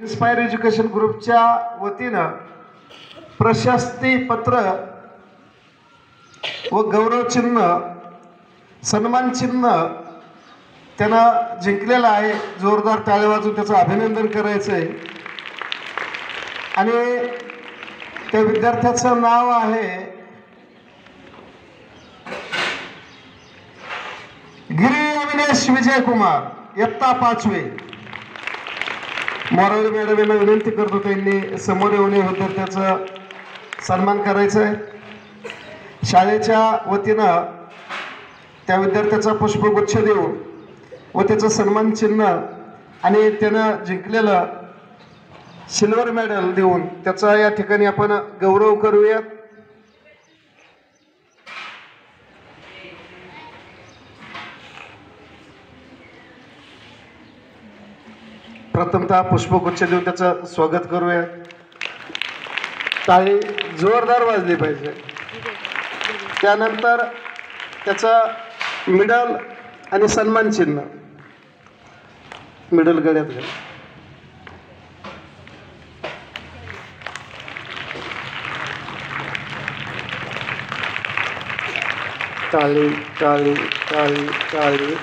Inspire education ग्रुपच्या वतीनं प्रशस्ती पत्र व गौरव चिन्ह सन्मान चिन्ह त्यानं जिंकलेलं आहे। जोरदार टाळ्या वाजवून त्याचं अभिनंदन करायचं आहे। आणि त्या विद्यार्थ्याचं नाव आहे गिरी अविनेश विजय कुमार, इयत्ता 5वी। मोराळे मॅडम यांना विनंती करतो त्यांनी समोर येऊन विद्यार्थ्याचा सन्मान करायचा आहे। शाळेच्या वतीनं त्या विद्यार्थ्याचा पुष्पगुच्छ देऊन व त्याचं सन्मान चिन्ह आणि त्यानं जिंकलेलं सिल्वर मेडल देऊन त्याचा या ठिकाणी आपण गौरव करूयात। प्रथमतः पुष्पगुच्छ देऊन त्याचं स्वागत करूया। टाळी जोरदार वाजली पाहिजे। त्यानंतर त्याचा मेडल आणि सन्मान चिन्ह मेडल गळ्यात घाल। टाळी टाळी टाळी टाळी।